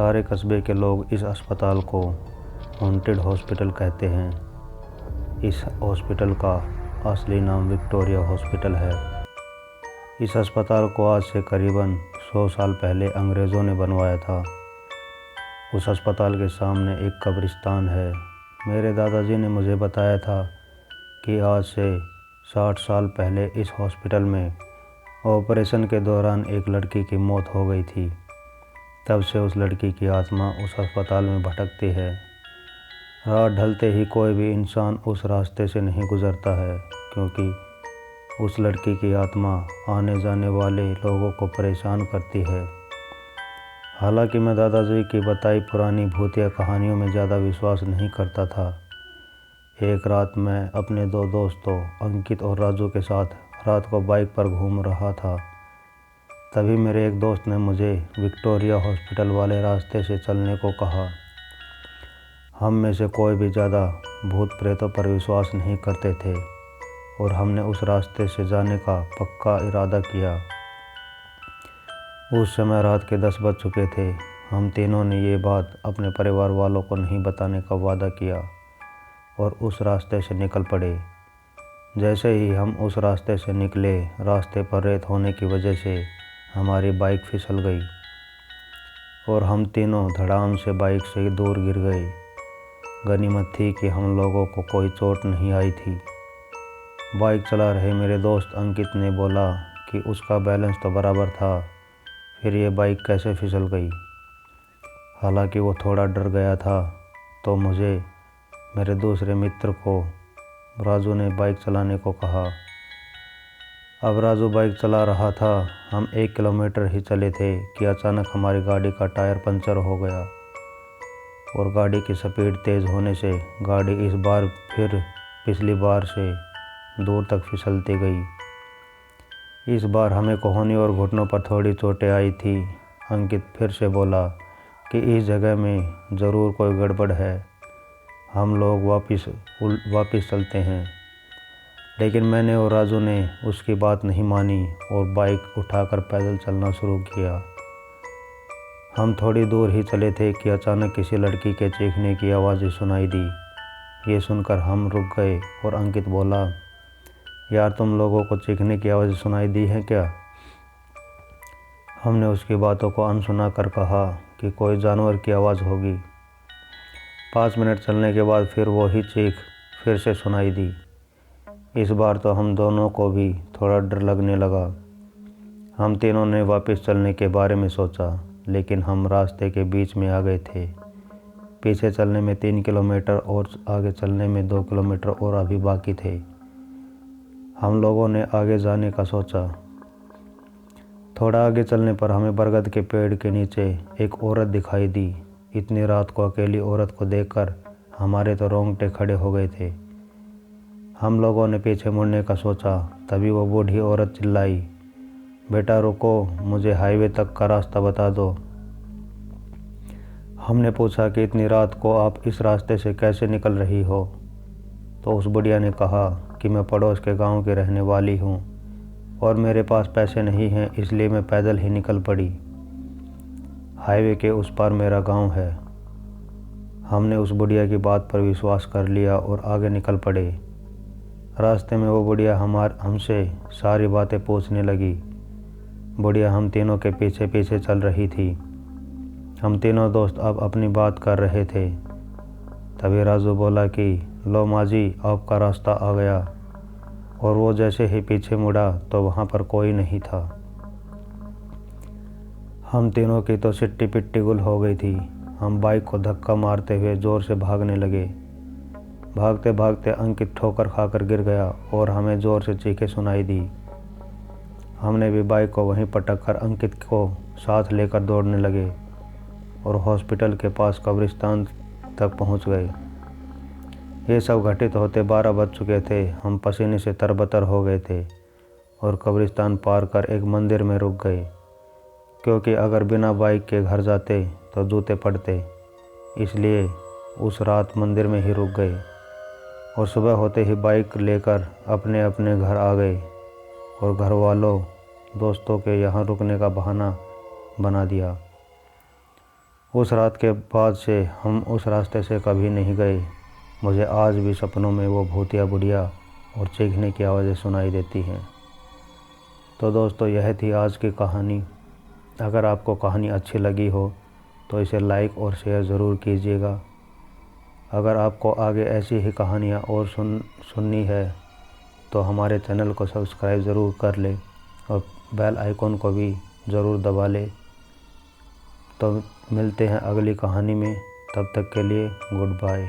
सारे कस्बे के लोग इस अस्पताल को हॉन्टेड हॉस्पिटल कहते हैं। इस हॉस्पिटल का असली नाम विक्टोरिया हॉस्पिटल है। इस अस्पताल को आज से करीबन 100 साल पहले अंग्रेज़ों ने बनवाया था। उस अस्पताल के सामने एक कब्रिस्तान है। मेरे दादाजी ने मुझे बताया था कि आज से 60 साल पहले इस हॉस्पिटल में ऑपरेशन के दौरान एक लड़की की मौत हो गई थी। तब से उस लड़की की आत्मा उस अस्पताल में भटकती है। रात ढलते ही कोई भी इंसान उस रास्ते से नहीं गुज़रता है, क्योंकि उस लड़की की आत्मा आने जाने वाले लोगों को परेशान करती है। हालांकि मैं दादाजी की बताई पुरानी भूतिया कहानियों में ज़्यादा विश्वास नहीं करता था। एक रात मैं अपने 2 दोस्तों अंकित और राजू के साथ रात को बाइक पर घूम रहा था। तभी मेरे एक दोस्त ने मुझे विक्टोरिया हॉस्पिटल वाले रास्ते से चलने को कहा। हम में से कोई भी ज़्यादा भूत प्रेतों पर विश्वास नहीं करते थे और हमने उस रास्ते से जाने का पक्का इरादा किया। उस समय रात के 10 बज चुके थे। हम तीनों ने ये बात अपने परिवार वालों को नहीं बताने का वादा किया और उस रास्ते से निकल पड़े। जैसे ही हम उस रास्ते से निकले, रास्ते पर रेत होने की वजह से हमारी बाइक फिसल गई और हम तीनों धड़ाम से बाइक से दूर गिर गए। गनीमत थी कि हम लोगों को कोई चोट नहीं आई थी। बाइक चला रहे मेरे दोस्त अंकित ने बोला कि उसका बैलेंस तो बराबर था, फिर ये बाइक कैसे फिसल गई। हालांकि वो थोड़ा डर गया था, तो मुझे मेरे दूसरे मित्र को राजू ने बाइक चलाने को कहा। अब राजू बाइक चला रहा था। हम 1 किलोमीटर ही चले थे कि अचानक हमारी गाड़ी का टायर पंचर हो गया और गाड़ी की स्पीड तेज़ होने से गाड़ी इस बार फिर पिछली बार से दूर तक फिसलती गई। इस बार हमें कोहनी और घुटनों पर थोड़ी चोटें आई थी। अंकित फिर से बोला कि इस जगह में ज़रूर कोई गड़बड़ है, हम लोग वापस चलते हैं। लेकिन मैंने और राजू ने उसकी बात नहीं मानी और बाइक उठाकर पैदल चलना शुरू किया। हम थोड़ी दूर ही चले थे कि अचानक किसी लड़की के चीखने की आवाज़ें सुनाई दी। ये सुनकर हम रुक गए और अंकित बोला, यार तुम लोगों को चीखने की आवाज़ें सुनाई दी हैं क्या? हमने उसकी बातों को अनसुना कर कहा कि कोई जानवर की आवाज़ होगी। 5 मिनट चलने के बाद फिर वही चीख फिर से सुनाई दी। इस बार तो हम दोनों को भी थोड़ा डर लगने लगा। हम तीनों ने वापस चलने के बारे में सोचा, लेकिन हम रास्ते के बीच में आ गए थे। पीछे चलने में 3 किलोमीटर और आगे चलने में 2 किलोमीटर और अभी बाकी थे। हम लोगों ने आगे जाने का सोचा। थोड़ा आगे चलने पर हमें बरगद के पेड़ के नीचे एक औरत दिखाई दी। इतनी रात को अकेली औरत को देखकर हमारे तो रोंगटे खड़े हो गए थे। हम लोगों ने पीछे मुड़ने का सोचा, तभी वो बूढ़ी औरत चिल्लाई, बेटा रुको, मुझे हाईवे तक का रास्ता बता दो। हमने पूछा कि इतनी रात को आप इस रास्ते से कैसे निकल रही हो? तो उस बुढ़िया ने कहा कि मैं पड़ोस के गांव की रहने वाली हूँ और मेरे पास पैसे नहीं हैं, इसलिए मैं पैदल ही निकल पड़ी। हाईवे के उस पार मेरा गांव है। हमने उस बुढ़िया की बात पर विश्वास कर लिया और आगे निकल पड़े। रास्ते में वो बुढ़िया हमसे सारी बातें पूछने लगी। बुढ़िया हम तीनों के पीछे पीछे चल रही थी। हम तीनों दोस्त अब अपनी बात कर रहे थे। तभी राजू बोला कि लो माँ जी, आपका रास्ता आ गया। और वो जैसे ही पीछे मुड़ा तो वहाँ पर कोई नहीं था। हम तीनों की तो सिट्टी पिट्टी गुल हो गई थी। हम बाइक को धक्का मारते हुए ज़ोर से भागने लगे। भागते भागते अंकित ठोकर खाकर गिर गया और हमें ज़ोर से चीखें सुनाई दी। हमने भी बाइक को वहीं पटक कर अंकित को साथ लेकर दौड़ने लगे और हॉस्पिटल के पास कब्रिस्तान तक पहुंच गए। ये सब घटित होते 12 बज चुके थे। हम पसीने से तरबतर हो गए थे और कब्रिस्तान पार कर एक मंदिर में रुक गए, क्योंकि अगर बिना बाइक के घर जाते तो जूते पड़ते। इसलिए उस रात मंदिर में ही रुक गए और सुबह होते ही बाइक लेकर अपने अपने घर आ गए और घर वालों दोस्तों के यहाँ रुकने का बहाना बना दिया। उस रात के बाद से हम उस रास्ते से कभी नहीं गए। मुझे आज भी सपनों में वो भूतिया बुढ़िया और चीखने की आवाज़ें सुनाई देती हैं। तो दोस्तों, यह थी आज की कहानी। अगर आपको कहानी अच्छी लगी हो तो इसे लाइक और शेयर ज़रूर कीजिएगा। अगर आपको आगे ऐसी ही कहानियाँ और सुननी है तो हमारे चैनल को सब्सक्राइब ज़रूर कर ले और बेल आइकॉन को भी ज़रूर दबा ले। तो मिलते हैं अगली कहानी में, तब तक के लिए गुड बाय।